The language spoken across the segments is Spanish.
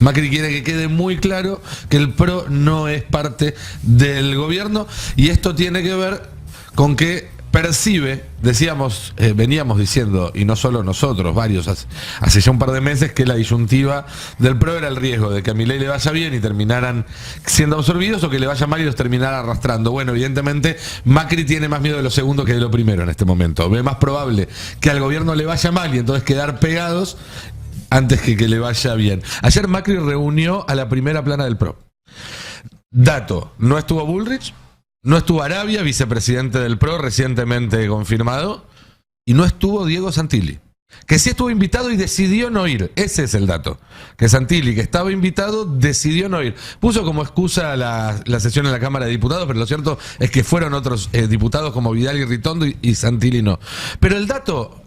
Macri quiere que quede muy claro que el PRO no es parte del gobierno y esto tiene que ver con que percibe, decíamos, veníamos diciendo, y no solo nosotros, varios, hace ya un par de meses, que la disyuntiva del PRO era el riesgo de que a Milei le vaya bien y terminaran siendo absorbidos o que le vaya mal y los terminara arrastrando. Bueno, evidentemente Macri tiene más miedo de lo segundo que de lo primero en este momento. Ve más probable que al gobierno le vaya mal y entonces quedar pegados antes que le vaya bien. Ayer Macri reunió a la primera plana del PRO. Dato, no estuvo Bullrich, no estuvo Arabia, vicepresidente del PRO, recientemente confirmado, y no estuvo Diego Santilli, que sí estuvo invitado y decidió no ir. Ese es el dato. Que Santilli, que estaba invitado, decidió no ir. Puso como excusa la sesión en la Cámara de Diputados, pero lo cierto es que fueron otros diputados como Vidal y Ritondo y Santilli no. Pero el dato...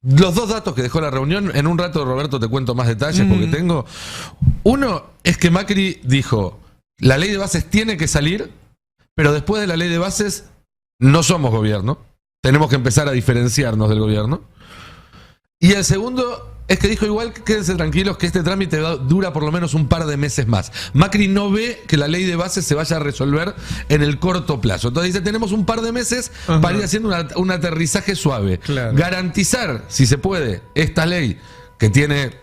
Los dos datos que dejó la reunión, en un rato, Roberto, te cuento más detalles porque tengo. Uno es que Macri dijo, la ley de bases tiene que salir, pero después de la ley de bases no somos gobierno. Tenemos que empezar a diferenciarnos del gobierno. Y el segundo es que dijo igual, quédense tranquilos que este trámite dura por lo menos un par de meses más. Macri no ve que la ley de bases se vaya a resolver en el corto plazo. Entonces dice, tenemos un par de meses para ir haciendo un aterrizaje suave. Claro. Garantizar, si se puede, esta ley que tiene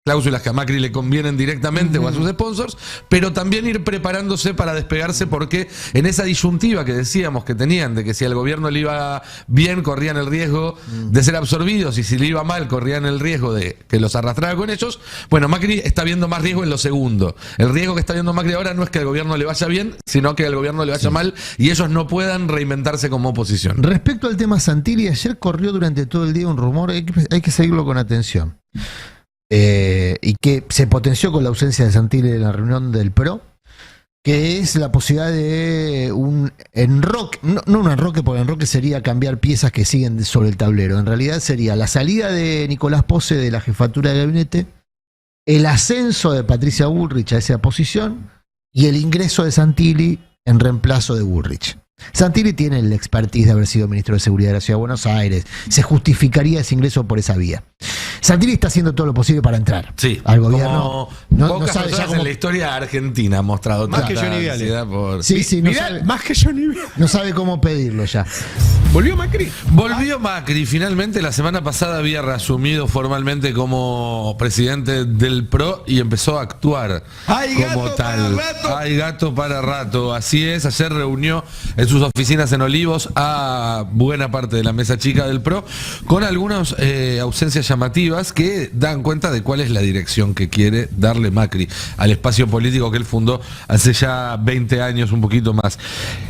cláusulas que a Macri le convienen directamente o a sus sponsors, pero también ir preparándose para despegarse porque en esa disyuntiva que decíamos que tenían de que si al gobierno le iba bien corrían el riesgo de ser absorbidos y si le iba mal corrían el riesgo de que los arrastrara con ellos, bueno, Macri está viendo más riesgo en lo segundo. El riesgo que está viendo Macri ahora no es que al gobierno le vaya bien, sino que al gobierno le vaya mal y ellos no puedan reinventarse como oposición. Respecto al tema Santilli, ayer corrió durante todo el día un rumor, hay que seguirlo con atención. Y que se potenció con la ausencia de Santilli en la reunión del PRO, que es la posibilidad de un enroque, no un enroque, porque enroque sería cambiar piezas que siguen sobre el tablero, en realidad sería la salida de Nicolás Pose de la jefatura de gabinete, el ascenso de Patricia Bullrich a esa posición y el ingreso de Santilli en reemplazo de Bullrich. Santilli tiene el expertise de haber sido ministro de Seguridad de la Ciudad de Buenos Aires, se justificaría ese ingreso por esa vía. Santilli está haciendo todo lo posible para entrar al gobierno. Pocas personas en la historia argentina ha mostrado más que Johnny Viale. Más que Johnny Viale. No sabe cómo pedirlo ya. ¿Volvió Macri? Volvió Macri. Finalmente la semana pasada había reasumido formalmente como presidente del PRO y empezó a actuar como tal. Hay gato para rato. Así es. Ayer reunió en sus oficinas en Olivos a buena parte de la mesa chica del PRO con algunas ausencias llamativas que dan cuenta de cuál es la dirección que quiere darle Macri al espacio político que él fundó hace ya 20 años, un poquito más.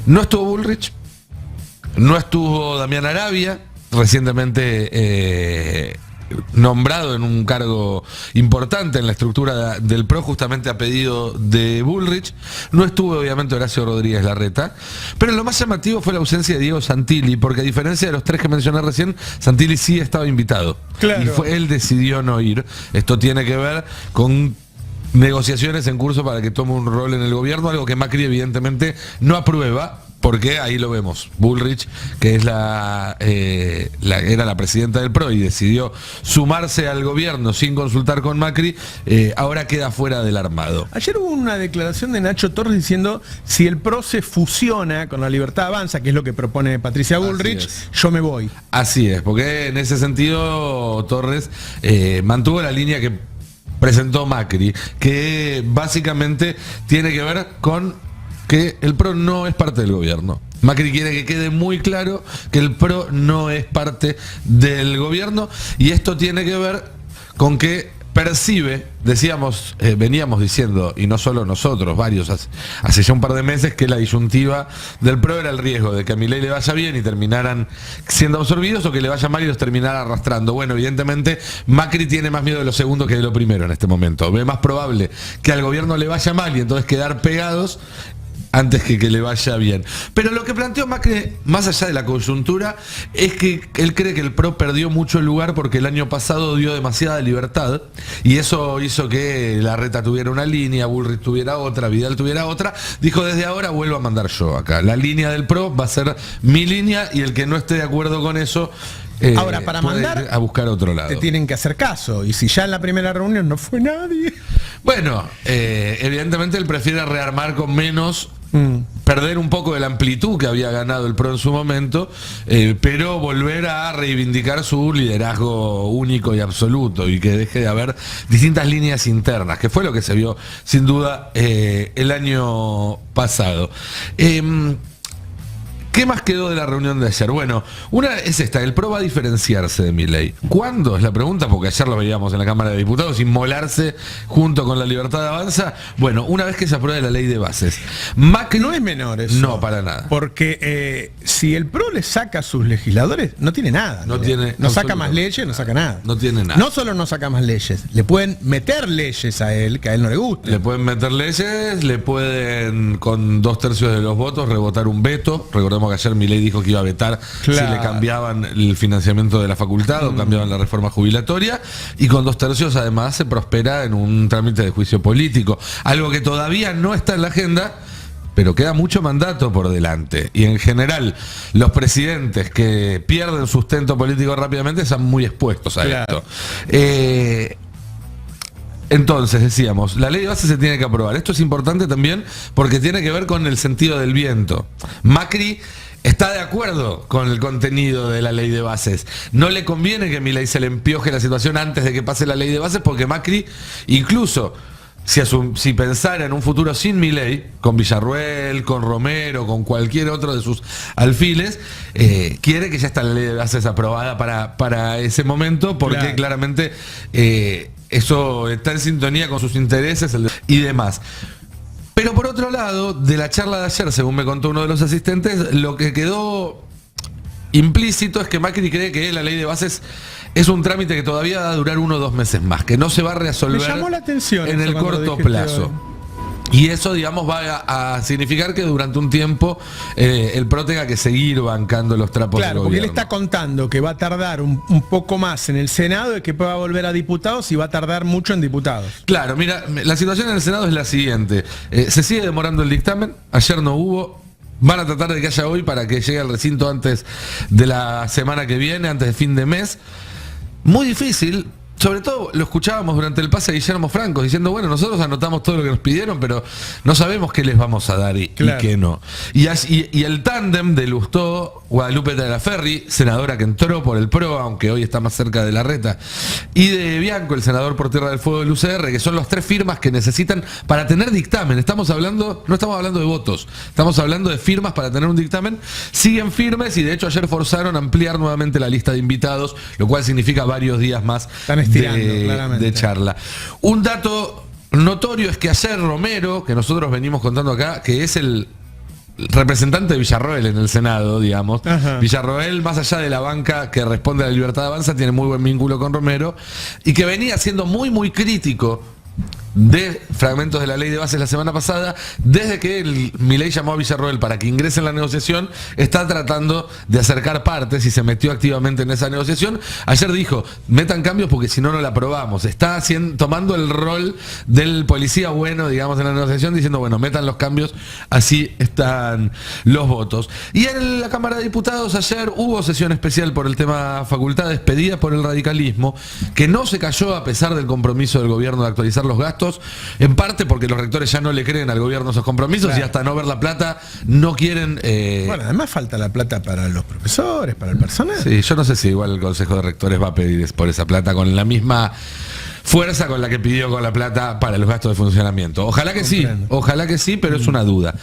No estuvo Bullrich, no estuvo Damián Arabia, recientemente nombrado en un cargo importante en la estructura del PRO, justamente a pedido de Bullrich. No estuvo obviamente Horacio Rodríguez Larreta, pero lo más llamativo fue la ausencia de Diego Santilli, porque a diferencia de los tres que mencioné recién, Santilli sí estaba invitado. Claro. Y él decidió no ir. Esto tiene que ver con negociaciones en curso para que tome un rol en el gobierno, algo que Macri evidentemente no aprueba. Porque ahí lo vemos, Bullrich, que es era la presidenta del PRO y decidió sumarse al gobierno sin consultar con Macri, ahora queda fuera del armado. Ayer hubo una declaración de Nacho Torres diciendo, si el PRO se fusiona con la Libertad Avanza, que es lo que propone Patricia Bullrich, yo me voy. Así es, porque en ese sentido Torres mantuvo la línea que presentó Macri, que básicamente tiene que ver con que el PRO no es parte del gobierno. Macri quiere que quede muy claro que el PRO no es parte del gobierno y esto tiene que ver con que percibe, decíamos, veníamos diciendo, y no solo nosotros, varios, hace ya un par de meses, que la disyuntiva del PRO era el riesgo de que a Milei le vaya bien y terminaran siendo absorbidos o que le vaya mal y los terminara arrastrando. Bueno, evidentemente Macri tiene más miedo de lo segundo que de lo primero en este momento. Ve más probable que al gobierno le vaya mal y entonces quedar pegados antes que le vaya bien. Pero lo que planteó Macri, más allá de la coyuntura, es que él cree que el PRO perdió mucho el lugar porque el año pasado dio demasiada libertad y eso hizo que Larreta tuviera una línea, Bullrich tuviera otra, Vidal tuviera otra. Dijo, desde ahora vuelvo a mandar yo acá. La línea del PRO va a ser mi línea y el que no esté de acuerdo con eso ahora, para mandar a buscar otro lado. Te tienen que hacer caso. Y si ya en la primera reunión no fue nadie. Bueno, evidentemente él prefiere rearmar con menos, perder un poco de la amplitud que había ganado el PRO en su momento, pero volver a reivindicar su liderazgo único y absoluto y que deje de haber distintas líneas internas, que fue lo que se vio sin duda el año pasado. ¿Qué más quedó de la reunión de ayer? Bueno, una es esta, el PRO va a diferenciarse de Milei. ¿Cuándo? Es la pregunta, porque ayer lo veíamos en la Cámara de Diputados, inmolarse junto con la Libertad de Avanza. Bueno, una vez que se apruebe la ley de bases. Macri, no es menor eso. No, para nada. Porque si el PRO le saca a sus legisladores, no tiene nada. No saca más leyes, no saca nada. No tiene nada. No solo no saca más leyes, le pueden meter leyes a él que a él no le guste. Le pueden meter leyes, le pueden con 2/3 de los votos rebotar un veto. Recordemos que ayer Milei dijo que iba a vetar si le cambiaban el financiamiento de la facultad o cambiaban la reforma jubilatoria, y con 2/3 además se prospera en un trámite de juicio político, algo que todavía no está en la agenda, pero queda mucho mandato por delante, y en general los presidentes que pierden sustento político rápidamente están muy expuestos a esto. Entonces, decíamos, la ley de base se tiene que aprobar. Esto es importante también porque tiene que ver con el sentido del viento. Macri está de acuerdo con el contenido de la ley de bases. No le conviene que Milei se le empioje la situación antes de que pase la ley de bases, porque Macri, incluso si pensara en un futuro sin Milei, con Villarruel, con Romero, con cualquier otro de sus alfiles, quiere que ya está la ley de bases aprobada para ese momento, porque claramente eso está en sintonía con sus intereses y demás. Pero por otro lado, de la charla de ayer, según me contó uno de los asistentes, lo que quedó implícito es que Macri cree que la ley de bases es un trámite que todavía va a durar 1 o 2 meses más, que no se va a resolver me llamó la atención en el corto plazo. Y eso, digamos, va a significar que durante un tiempo el PRO tenga que seguir bancando los trapos del gobierno. Porque él está contando que va a tardar un poco más en el Senado y que pueda volver a diputados y va a tardar mucho en diputados. Claro, mira, la situación en el Senado es la siguiente. Se sigue demorando el dictamen, ayer no hubo. Van a tratar de que haya hoy para que llegue al recinto antes de la semana que viene, antes de fin de mes. Muy difícil. Sobre todo lo escuchábamos durante el pase de Guillermo Franco diciendo, bueno, nosotros anotamos todo lo que nos pidieron, pero no sabemos qué les vamos a dar y qué no. Y el tándem de Lustó, Guadalupe Talaferri, senadora que entró por el PRO, aunque hoy está más cerca de Larreta, y de Bianco, el senador por Tierra del Fuego del UCR, que son las 3 firmas que necesitan para tener dictamen. No estamos hablando de votos, estamos hablando de firmas para tener un dictamen. Siguen firmes y de hecho ayer forzaron a ampliar nuevamente la lista de invitados, lo cual significa varios días más de charla. Un dato notorio es que ayer Romero, que nosotros venimos contando acá, que es el representante de Villarroel en el Senado, digamos. Villarroel, más allá de la banca que responde a la Libertad de Avanza, tiene muy buen vínculo con Romero, y que venía siendo muy crítico de fragmentos de la ley de bases la semana pasada. Desde que Milei llamó a Villarroel para que ingrese en la negociación, está tratando de acercar partes y se metió activamente en esa negociación. Ayer dijo, metan cambios porque si no, no la aprobamos. Está tomando el rol del policía bueno, digamos, en la negociación, diciendo, bueno, metan los cambios, así están los votos. Y en la Cámara de Diputados ayer hubo sesión especial por el tema facultades pedida por el radicalismo, que no se cayó a pesar del compromiso del gobierno de actualizar los gastos, en parte porque los rectores ya no le creen al gobierno esos compromisos, y hasta no ver la plata no quieren... Bueno, además falta la plata para los profesores, para el personal. Sí, yo no sé si igual el Consejo de Rectores va a pedir por esa plata con la misma fuerza con la que pidió con la plata para los gastos de funcionamiento. Ojalá que sí, pero es una duda.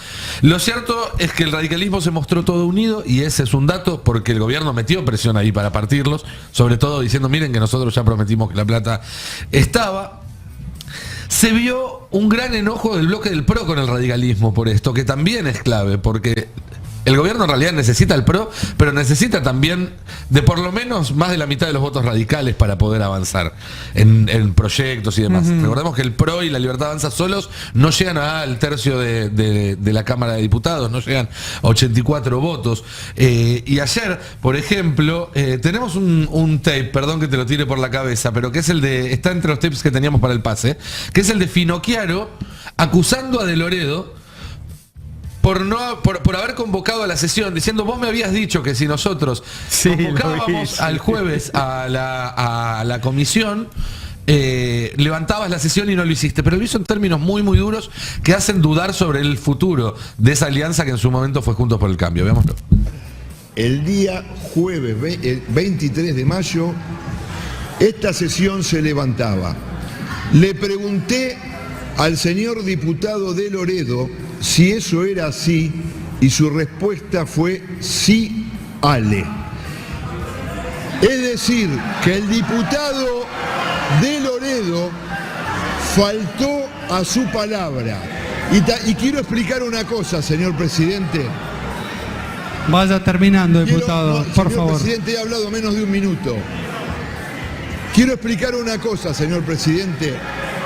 Lo cierto es que el radicalismo se mostró todo unido, y ese es un dato, porque el gobierno metió presión ahí para partirlos, sobre todo diciendo, miren que nosotros ya prometimos que la plata estaba. Se vio un gran enojo del bloque del PRO con el radicalismo por esto, que también es clave, porque el gobierno en realidad necesita el PRO, pero necesita también de por lo menos más de la mitad de los votos radicales para poder avanzar en proyectos y demás. Recordemos que el PRO y la Libertad Avanza solos no llegan al tercio de la Cámara de Diputados, no llegan a 84 votos. Y ayer, por ejemplo, tenemos un tape, perdón que te lo tire por la cabeza, pero que es está entre los tapes que teníamos para el pase, que es el de Finocchiaro acusando a De Loredo por haber convocado a la sesión, diciendo, vos me habías dicho que si nosotros convocábamos al jueves a la comisión, levantabas la sesión y no lo hiciste, pero lo hizo en términos muy muy duros que hacen dudar sobre el futuro de esa alianza que en su momento fue Juntos por el Cambio. Veámoslo. El día jueves 23 de mayo, esta sesión se levantaba. Le pregunté al señor diputado de Loredo si eso era así y su respuesta fue sí, Ale. Es decir, que el diputado de Loredo faltó a su palabra. Y quiero explicar una cosa, señor presidente. Vaya terminando, diputado, por favor. Señor presidente, he hablado menos de un minuto. Quiero explicar una cosa, señor presidente.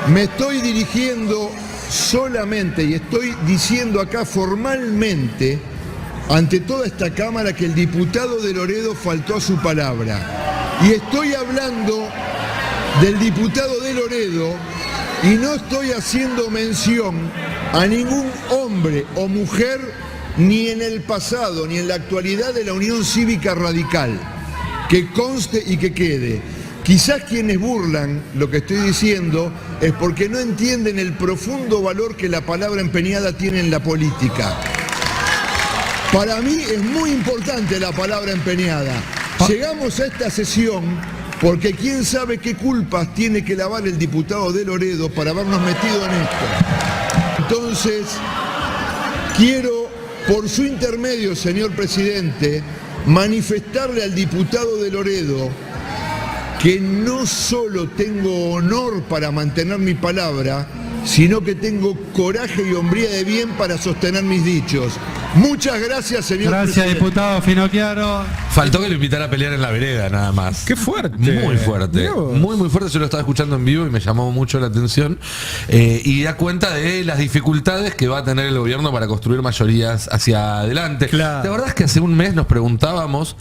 Me estoy dirigiendo solamente y estoy diciendo acá formalmente ante toda esta Cámara que el diputado de Loredo faltó a su palabra. Y estoy hablando del diputado de Loredo y no estoy haciendo mención a ningún hombre o mujer ni en el pasado ni en la actualidad de la Unión Cívica Radical. Que conste y que quede. Quizás quienes burlan lo que estoy diciendo es porque no entienden el profundo valor que la palabra empeñada tiene en la política. Para mí es muy importante la palabra empeñada. Llegamos a esta sesión porque quién sabe qué culpas tiene que lavar el diputado de Loredo para habernos metido en esto. Entonces, quiero, por su intermedio, señor presidente, manifestarle al diputado de Loredo que no solo tengo honor para mantener mi palabra, sino que tengo coraje y hombría de bien para sostener mis dichos. Muchas gracias, señor presidente. Gracias, diputado Finocchiaro. Faltó que lo invitara a pelear en la vereda, nada más. Qué fuerte. Muy fuerte. Muy, muy fuerte. Yo lo estaba escuchando en vivo y me llamó mucho la atención. Y da cuenta de las dificultades que va a tener el gobierno para construir mayorías hacia adelante. Claro. La verdad es que hace un mes nos preguntábamos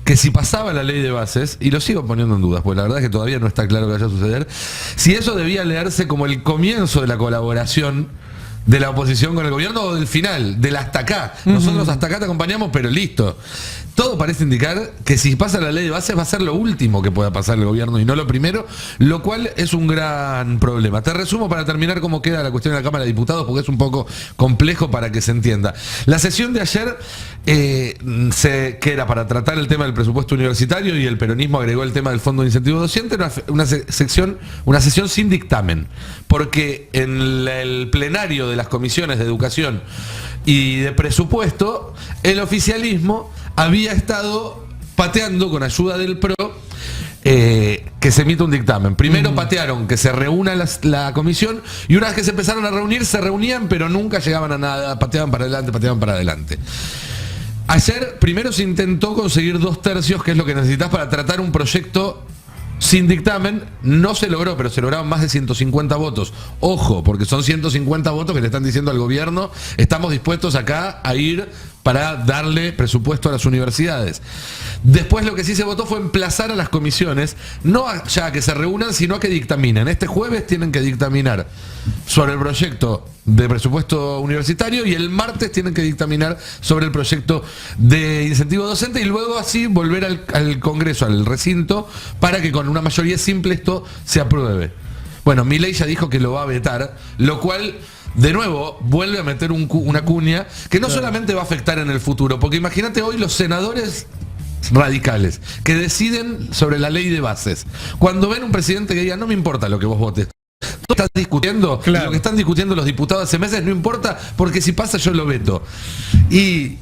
que si pasaba la ley de bases, y lo sigo poniendo en dudas, pues la verdad es que todavía no está claro que vaya a suceder, si eso debía leerse como el comienzo de la colaboración de la oposición con el gobierno o del final, del hasta acá. Nosotros hasta acá te acompañamos, pero listo. Todo parece indicar que si pasa la ley de bases va a ser lo último que pueda pasar el gobierno y no lo primero, lo cual es un gran problema. Te resumo para terminar cómo queda la cuestión de la Cámara de Diputados, porque es un poco complejo para que se entienda. La sesión de ayer, que era para tratar el tema del presupuesto universitario, y el peronismo agregó el tema del Fondo de Incentivo Docente, una sesión sin dictamen, porque en el plenario de las comisiones de Educación y de Presupuesto, el oficialismo había estado pateando con ayuda del PRO que se emita un dictamen. Primero patearon que se reúna la comisión, y una vez que se empezaron a reunir, se reunían, pero nunca llegaban a nada, pateaban para adelante. Ayer primero se intentó conseguir 2/3, que es lo que necesitas para tratar un proyecto sin dictamen. No se logró, pero se lograron más de 150 votos. Ojo, porque son 150 votos que le están diciendo al gobierno: estamos dispuestos acá a ir para darle presupuesto a las universidades. Después lo que sí se votó fue emplazar a las comisiones, no ya a que se reúnan, sino a que dictaminen. Este jueves tienen que dictaminar sobre el proyecto de presupuesto universitario, y el martes tienen que dictaminar sobre el proyecto de incentivo docente, y luego así volver al Congreso, al recinto, para que con una mayoría simple esto se apruebe. Bueno, Milei ya dijo que lo va a vetar, lo cual de nuevo vuelve a meter una cuña que no solamente va a afectar en el futuro, porque imagínate hoy los senadores radicales que deciden sobre la ley de bases, cuando ven un presidente que diga: no me importa lo que vos votes, tú estás discutiendo, claro, lo que están discutiendo los diputados hace meses, no importa, porque si pasa yo lo veto. Y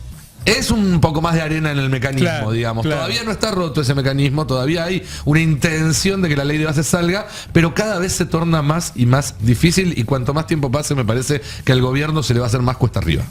es un poco más de arena en el mecanismo, claro, digamos. claro. Todavía no está roto ese mecanismo, todavía hay una intención de que la ley de bases salga, pero cada vez se torna más y más difícil, y cuanto más tiempo pase me parece que al gobierno se le va a hacer más cuesta arriba.